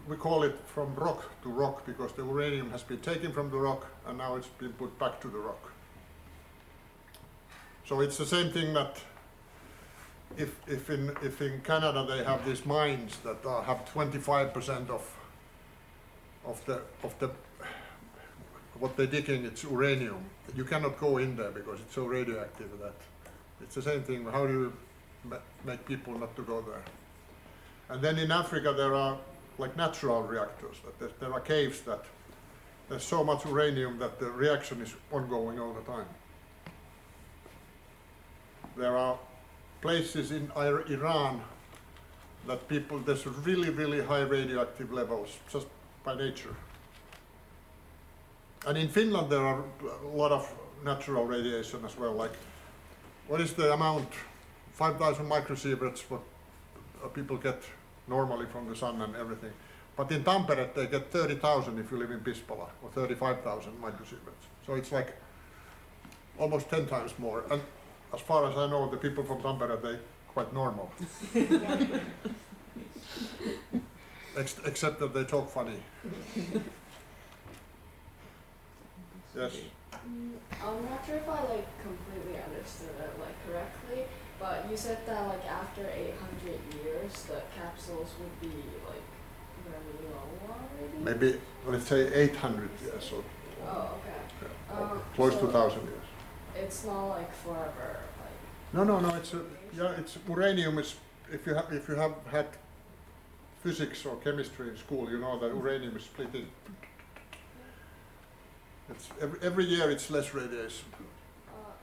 We call it from rock to rock because the uranium has been taken from the rock and now it's been put back to the rock. So it's the same thing that if in Canada they have these mines that have 25% of the what they're digging, it's uranium. You cannot go in there because it's so radioactive that it's the same thing. How do you make people not to go there? And then in Africa there are like natural reactors. That there are caves that there's so much uranium that the reaction is ongoing all the time. There are places in Iran that people, there's really, really high radioactive levels just by nature. And in Finland there are a lot of natural radiation as well. Like, what is the amount? 5,000 microsieverts what people get normally from the sun and everything. But in Tampere they get 30,000 if you live in Pispala, or 35,000 microsieverts. So it's like almost 10 times more. And as far as I know, the people from Tampere, they're quite normal. Except that they talk funny. Yes? I'm not sure if I like completely understood it like correctly, but you said that like after 800 years the capsules would be like very low already? Maybe, let's say 800 years, or Oh, okay. close to so 1,000 years. It's not like forever, like. No, it's uranium is, if you have had physics or chemistry in school, you know that uranium is splitting. It's every year it's less radiation.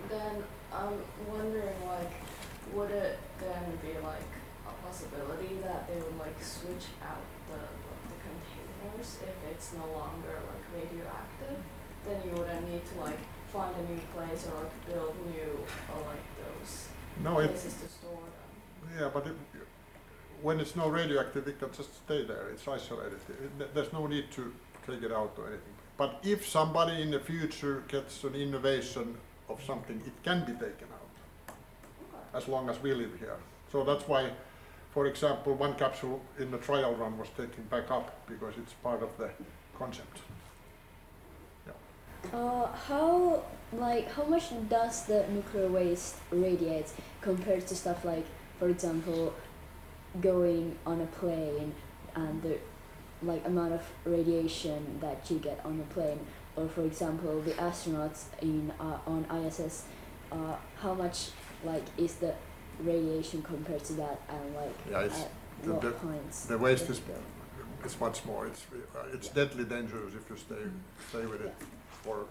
Then I'm wondering, like, would it then be like a possibility that they would like switch out the containers if it's no longer like radioactive? Then you wouldn't need to like find a new place or like build new or like those places to store them. Yeah, but when it's no radioactive, it can just stay there. It's isolated. There's no need to take it out or anything. But if somebody in the future gets an innovation of something, it can be taken out, as long as we live here. So that's why, for example, one capsule in the trial run was taken back up because it's part of the concept. How much does the nuclear waste radiate compared to stuff like, for example, going on a plane and the like amount of radiation that you get on a plane, or for example the astronauts on ISS, how much like is the radiation compared to that, and like at what points? The waste is much more. It's deadly dangerous if you stay with it for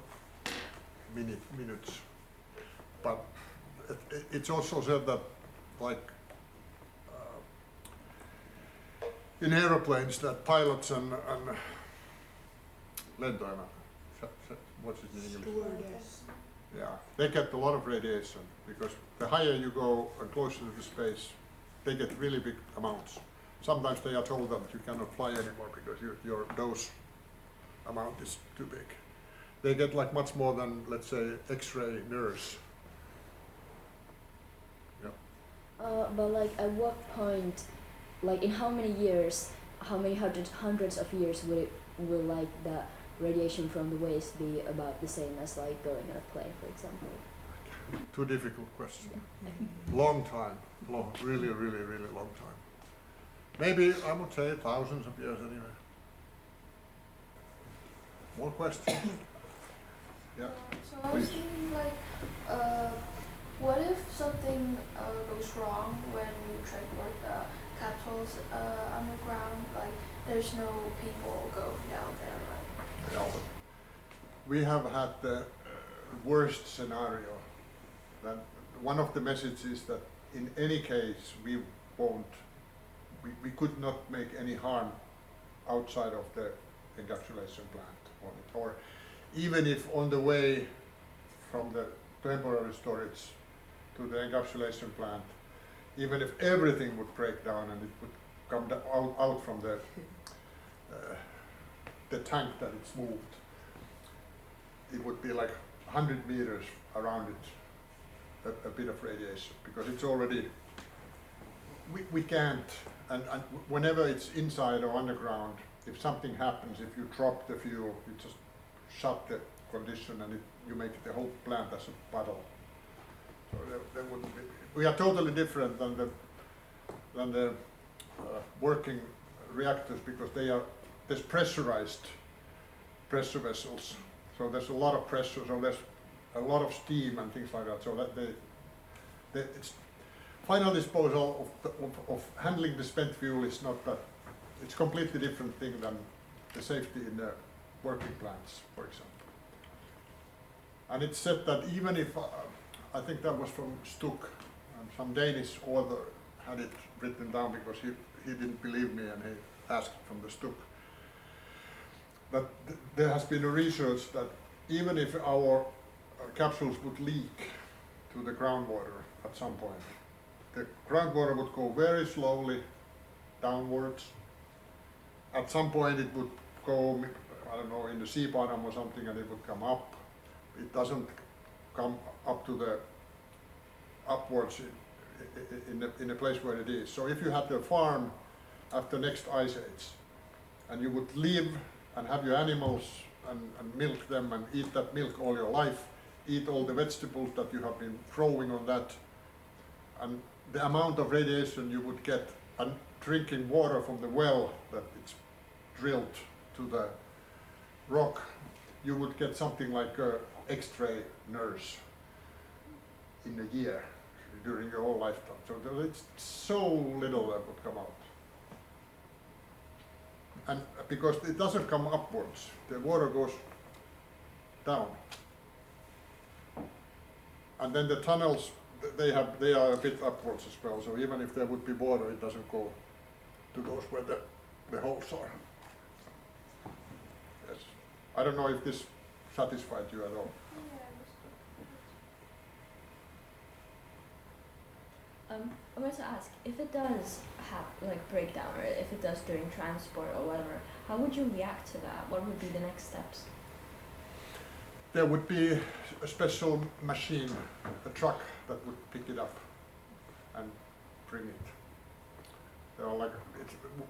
minutes. But it's also said that like in aeroplanes that pilots and lentoimä, what's it in English? Stewardess. Yeah, they get a lot of radiation because the higher you go and closer to the space, they get really big amounts. Sometimes they are told that you cannot fly anymore because your dose amount is too big. They get like much more than, let's say, X-ray nurse. Yeah. But like at what point, like in how many years, how many hundreds of years will like the radiation from the waste be about the same as like going on a plane, for example? Too difficult question. Long time, really long time. Maybe I would say thousands of years anyway. More questions? Yeah. So I was thinking like, what if something goes wrong when you try to put the capsules underground? Like, there's no people going down there, right? Yeah. We have had the worst scenario. That one of the messages is that in any case we could not make any harm outside of the encapsulation plant on it, or even if on the way from the temporary storage to the encapsulation plant, even if everything would break down and it would come out from the tank that it's moved, it would be like 100 meters around it, a bit of radiation, because it's already, we can't, and whenever it's inside or underground, if something happens, if you drop the fuel, you just shut the condition and you make the whole plant as a puddle. So there wouldn't be. We are totally different than the working reactors because there's pressurized pressure vessels. So there's a lot of pressure. So there's a lot of steam and things like that. So that it's final disposal of handling the spent fuel is not that. It's completely different thing than the safety in the working plants, for example. And it's said that even if I think that was from Stuck, some Danish author had it written down because he didn't believe me and he asked from the Stuck. That there has been a research that even if our capsules would leak to the groundwater at some point, the groundwater would go very slowly downwards. At some point it would go, I don't know, in the sea bottom or something and it would come up. It doesn't come up to the upwards in the place where it is. So if you had a farm after next ice age and you would live and have your animals and milk them and eat that milk all your life, eat all the vegetables that you have been throwing on that, and the amount of radiation you would get and drinking water from the well that it's drilled to the rock, you would get something like a X-ray nurse in a year during your whole lifetime. So it's so little that would come out. And because it doesn't come upwards, the water goes down. And then the tunnels, they are a bit upwards as well. So even if there would be water, it doesn't go to those where the holes are. Yes. I don't know if this satisfied you at all. I wanted to ask, if it does have break down, or if it does during transport or whatever, how would you react to that? What would be the next steps? There would be a special machine, a truck that would pick it up and bring it. They are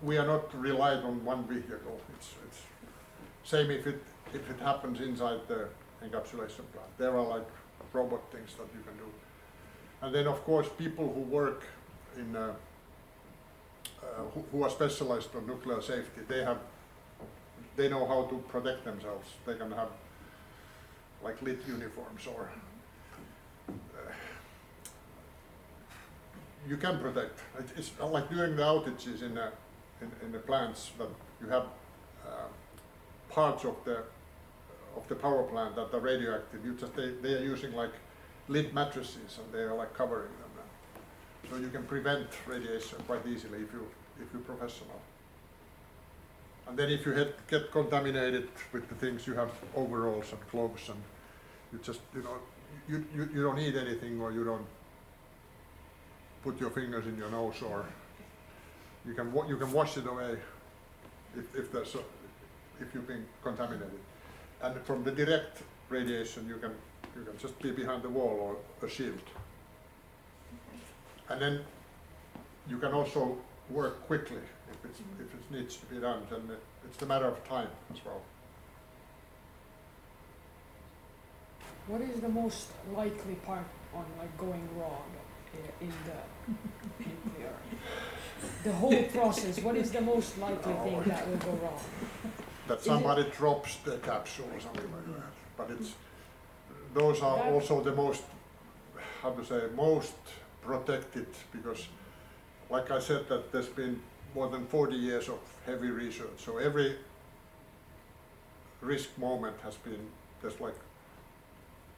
we are not reliant on one vehicle. It's same if it happens inside the encapsulation plant. There are robot things that you can do. And then of course people who work in who are specialized on nuclear safety, they know how to protect themselves. They can have lit uniforms or you can protect. It's like during the outages in the plants that you have parts of the power plant that are radioactive. They are using lead mattresses and they are covering them. So you can prevent radiation quite easily if you're professional. And then if you get contaminated with the things, you have overalls and gloves and you just, you don't eat anything or you don't put your fingers in your nose or you can wash it away if you've been contaminated. And from the direct radiation you can just be behind the wall or a shield. And then you can also work quickly if it needs to be done, then it's a matter of time as well. What is the most likely part on going wrong in the nuclear? The whole process, what is the most likely thing that will go wrong? That somebody drops the capsule or something like that. But those are also the most, most protected because, like I said, that there's been more than 40 years of heavy research. So every risk moment there's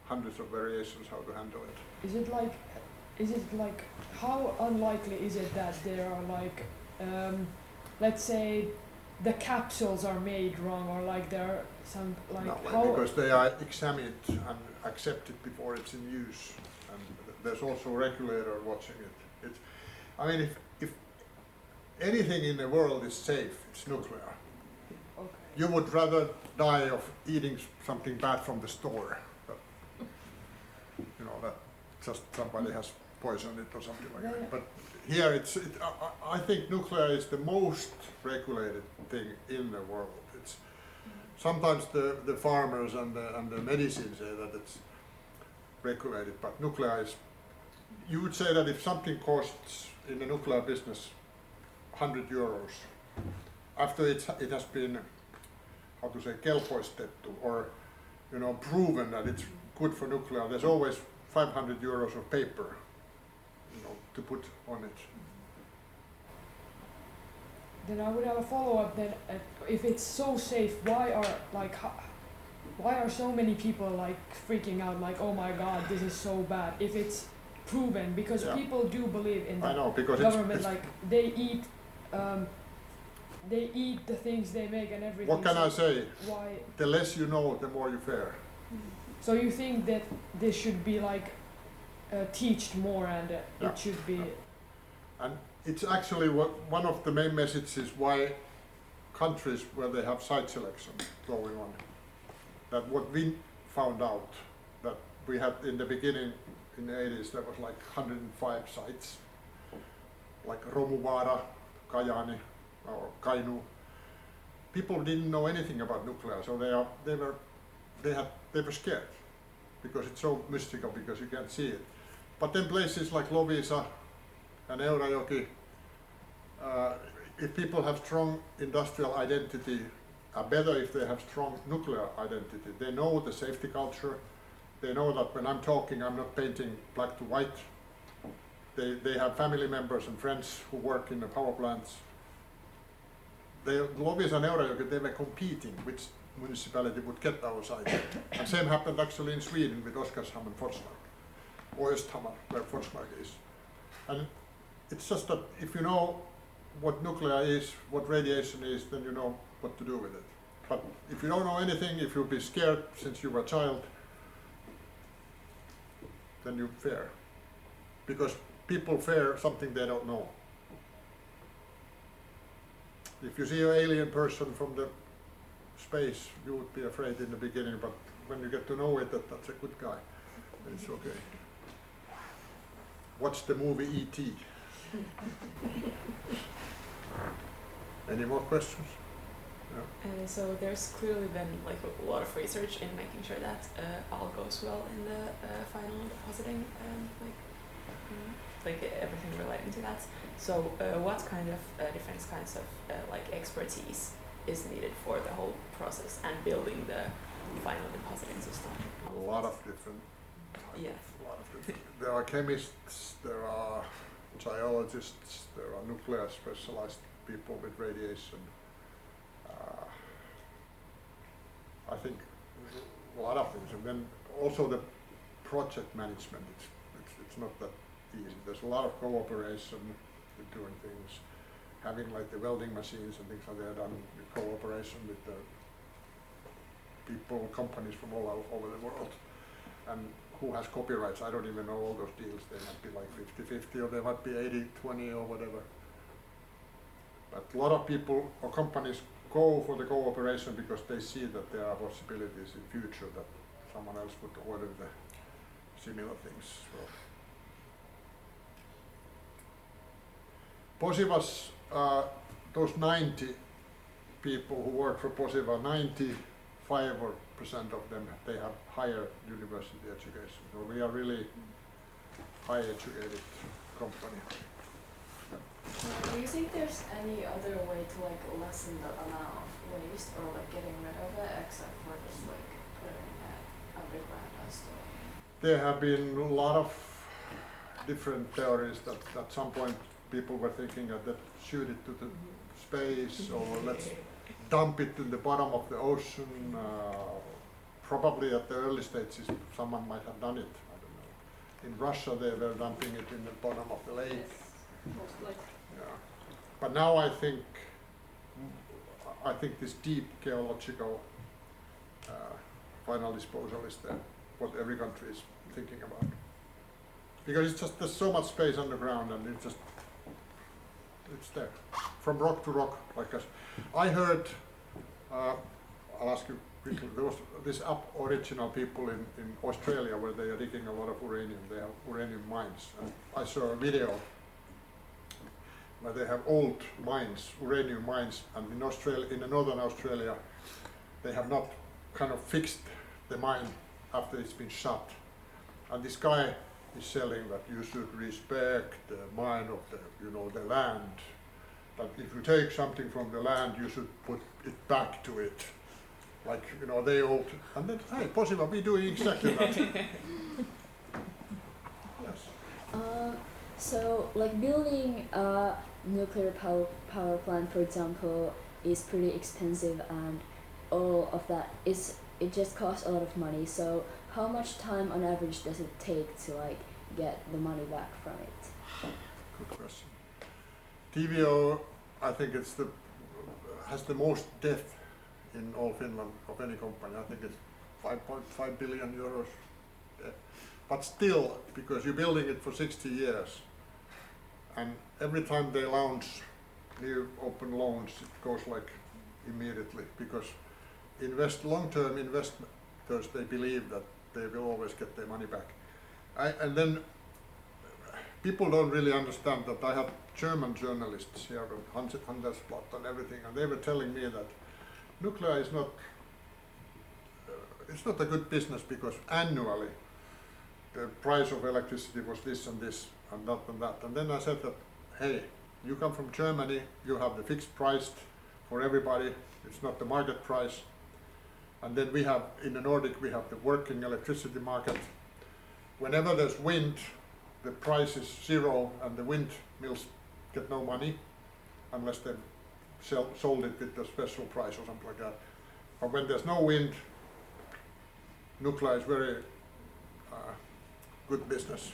hundreds of variations how to handle it. Is it like, how unlikely is it that there are let's say the capsules are made wrong or there are some No, because they are examined and accepted before it's in use. And there's also a regulator watching it. If anything in the world is safe, it's nuclear. Okay. You would rather die of eating something bad from the store. That just somebody has poison it or something like Yeah. that. But here I think nuclear is the most regulated thing in the world. It's sometimes the farmers and the medicine say that it's regulated, but nuclear is. You would say that if something costs in the nuclear business 100 euros, after it has been, how to say, kelpoistettu, or proven that it's good for nuclear, there's always 500 euros of paper, to put on it. Then I would have a follow-up then. If it's so safe, why are so many people like freaking out? Like, oh my God, this is so bad. If it's proven, because Yeah. people do believe in I the know, because government. it's Like they eat the things they make and everything. what can so I say? Why? The less you know, the more you fear. So you think that this should be like teached more, and Yeah. it should be. And it's actually one of the main messages why countries where they have site selection going on, that what we found out, that we had in the beginning, in the 80s, there was like 105 sites, like Romuvaara, Kajaani, or Kainuu. People didn't know anything about nuclear, so they were scared, because it's so mystical, because you can't see it. But then places like Loviisa and Eurajoki, if people have strong industrial identity, are better if they have strong nuclear identity. They know the safety culture. They know that when I'm talking, I'm not painting black to white. They have family members and friends who work in the power plants. Loviisa and Eurajoki, they were competing which municipality would get our site. And same happened actually in Sweden with Oskarshamn and Forsmark, or Östhammar, where Forsmark is. And it's just that if you know what nuclear is, what radiation is, then you know what to do with it. But if you don't know anything, if you'll be scared since you were a child, then you fear. Because people fear something they don't know. If you see an alien person from the space, you would be afraid in the beginning, but when you get to know it, that's a good guy, it's okay. Watch the movie E.T. Any more questions? So there's clearly been like a lot of research in making sure that all goes well in the final depositing, like everything relating to that. So what kind of different kinds of like expertise is needed for the whole process and building the final depositing system? A lot of different. Yeah. A lot of different. There are chemists, there are geologists, there are nuclear specialized people with radiation. I think a lot of things, and then also the project management. It's not that easy. There's a lot of cooperation with doing things, having like the welding machines and things like that done with cooperation with the people, companies from all over the world, and who has copyrights. I don't even know all those deals. They might be like 50-50, or they might be 80-20 or whatever. But a lot of people or companies go for the cooperation because they see that there are possibilities in future that someone else would order the similar things. So. Posiva's, those 90 people who work for Posiva, 95% of them, they have higher university education. So we are really high educated company. Do you think there's any other way to like lessen the amount of waste or like getting rid of it except for just like putting it underground as well? There have been a lot of different theories that at some point people were thinking that shoot it to the space, or let's dump it in the bottom of the ocean. Probably at the early stages someone might have done it, I don't know. In Russia they were dumping it in the bottom of the lake. Yes, most likely. Yeah. But now I think this deep geological final disposal is what every country is thinking about. Because it's just, there's so much space underground, and it's there. From rock to rock, like I heard, I'll ask you quickly. There was this Aboriginal people in Australia where they are digging a lot of uranium. They have uranium mines. And I saw a video where they have old mines, uranium mines, and in Australia, in northern Australia, they have not kind of fixed the mine after it's been shut. And this guy is selling that you should respect the mine of the, you know, the land. That if you take something from the land, you should put it back to it. Like, you know, they old, and then, hey, possible, we're doing exactly that. Yes. So, like building a nuclear power plant, for example, is pretty expensive, and all of that it just costs a lot of money. So, how much time on average does it take to like get the money back from it? Good question. TVO, I think has the most debt in all Finland of any company. I think it's 5.5 billion euros. But still, because you're building it for 60 years, and every time they launch new open loans, it goes like immediately, because long-term investors, they believe that they will always get their money back. And then people don't really understand that I have German journalists here, Handelsblatt and everything, and they were telling me that nuclear is not, it's not a good business because annually the price of electricity was this and this and that and that. And then I said that, hey, you come from Germany, you have the fixed price for everybody, it's not the market price. And then we have, in the Nordic, we have the working electricity market. Whenever there's wind, the price is zero and the windmills get no money unless they've sold it with a special price or something like that. But when there's no wind, nuclear is very good business.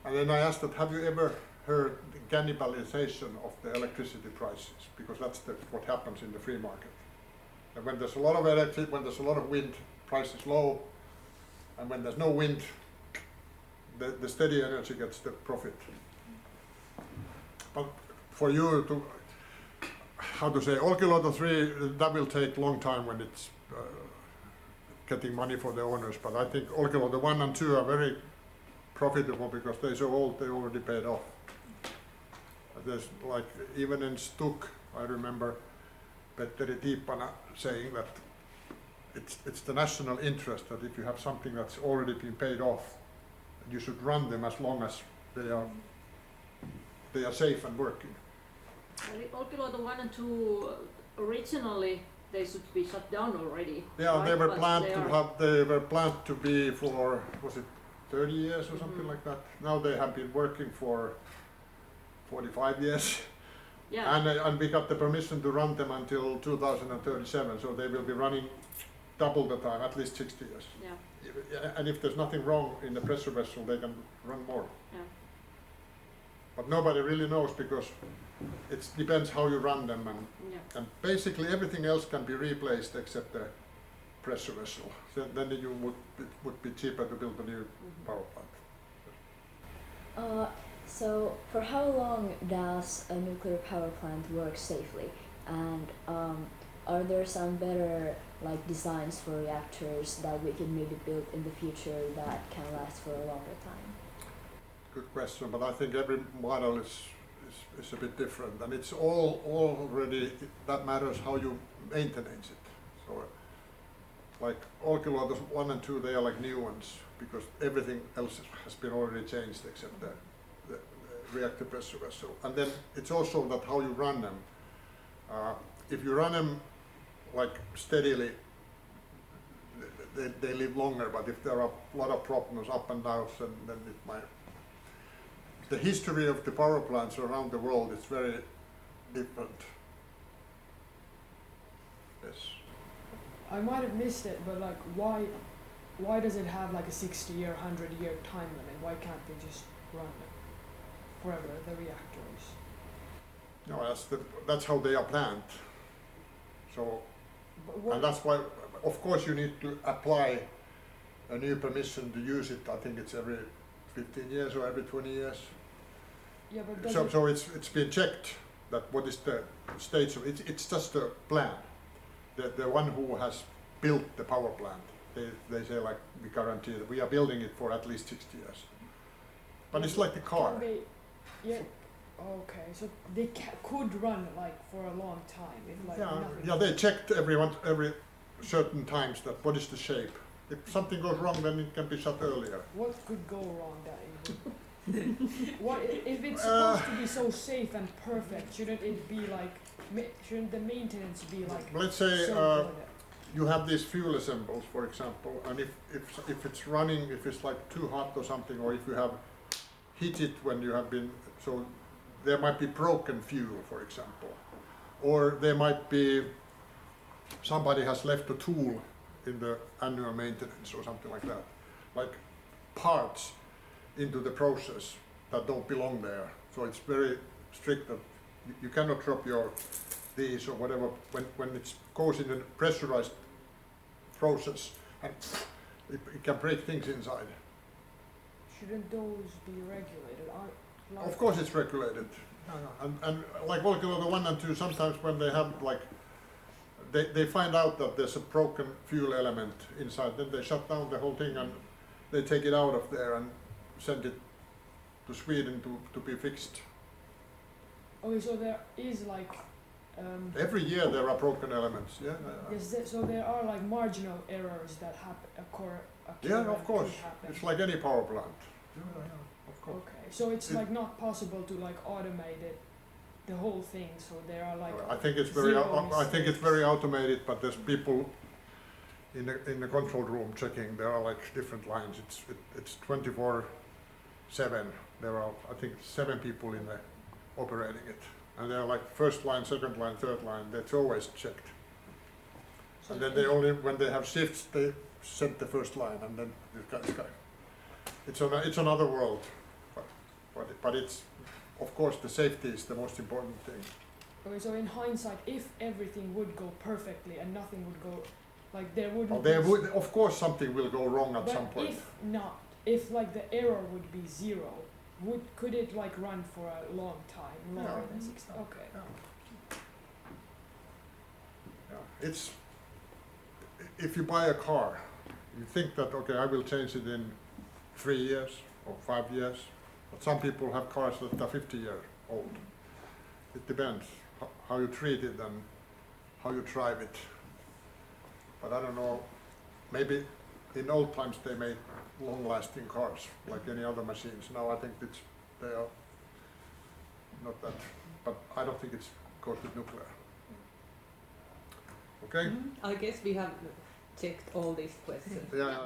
And then I asked that, have you ever heard the cannibalization of the electricity prices? Because that's what happens in the free market. And when there's a lot of electricity, when there's a lot of wind, price is low. And when there's no wind, the steady energy gets the profit. But for you to, how to say, Olkiluoto 3, that will take a long time when it's getting money for the owners. But I think Olkiluoto 1 and 2 are very profitable because they're so old, they already paid off. There's like, even in Stuk, I remember Petteri Tiippana saying that it's the national interest that if you have something that's already been paid off, you should run them as long as they are safe and working. Olkiluoto 1 and 2 originally they should be shut down already. Yeah, right? they were But planned to be for, was it 30 years or something like that? Now they have been working for 45 years. Yeah. And we got the permission to run them until 2037, so they will be running double the time, at least 60 years. Yeah. And if there's nothing wrong in the pressure vessel, they can run more. Yeah. But nobody really knows because it depends how you run them, and basically everything else can be replaced except the pressure vessel. So then it would be cheaper to build a new power plant. So for how long does a nuclear power plant work safely? And are there some better like designs for reactors that we can maybe build in the future that can last for a longer time? Good question, but I think every model is a bit different, and it's already that matters how you maintain it. So, like Olkiluoto 1 and 2, they are like new ones because everything else has been already changed except the reactor pressure vessel. And then it's also that how you run them. If you run them like steadily, they live longer. But if there are a lot of problems up and down, then it might. The history of the power plants around the world is very different. Yes. I might have missed it, but like, why does it have like a 60-year, 100-year time limit? Why can't they just run it forever, the reactors? No, that's how they are planned. So, and that's why, of course, you need to apply a new permission to use it. I think it's every 15 years or every 20 years. Yeah, but so it's been checked that what is the stage of it. It's just a plan. The one who has built the power plant. They say like we guarantee that we are building it for at least 60 years. But it's like the car. Can they, yeah. Okay, so they could run like for a long time if like nothing. Yeah, they checked every certain times that what is the shape. If something goes wrong, then it can be shut earlier. What could go wrong that it would? What if it's supposed to be so safe and perfect? Shouldn't it be like? Shouldn't the maintenance be like? Let's say so good? you have these fuel assembles, for example, and if it's running, if it's like too hot or something, or if you have hit it when you have been, so there might be broken fuel, for example, or there might be somebody has left a tool in the annual maintenance or something like that, like parts into the process that don't belong there. So it's very strict that you cannot drop your these or whatever when it goes in a pressurized process, and it can break things inside. Shouldn't those be regulated? Like Of course it's regulated. And like Olkiluoto 1 and 2, sometimes when they have like, they find out that there's a broken fuel element inside, then they shut down the whole thing and they take it out of there and send it to Sweden to be fixed. Okay, so there is like. Every year there are broken elements, yeah. Yes, so there are like marginal errors that occur. Yeah, of and course. could happen. It's like any power plant. Of course. Okay, so it's like not possible to like automate it, the whole thing. So there are like. I think it's very. zero I think it's very automated, but there's people in the control room checking. There are like different lines. It's 24/7. There are I think 7 people in there operating it, and they're like first line, second line, third line. That's always checked. So And then they only when they have shifts they set the first line, and then this guy. It's another world, but it's of course the safety is the most important thing. Okay, so in hindsight, if everything would go perfectly and nothing would go, like there wouldn't. Well, there would, of course, something will go wrong at but some point. if not, if like the error would be 0, could it like run for a long time, longer than 6? Okay. Yeah. It's if you buy a car, you think that okay, I will change it in 3 years or 5 years, but some people have cars that are 50 years old. It depends how you treat it and how you drive it. But I don't know, maybe in old times they made long-lasting cars like any other machines. Now I think they are not that, but I don't think it goes with nuclear. Okay? I guess we have checked all these questions. Yeah.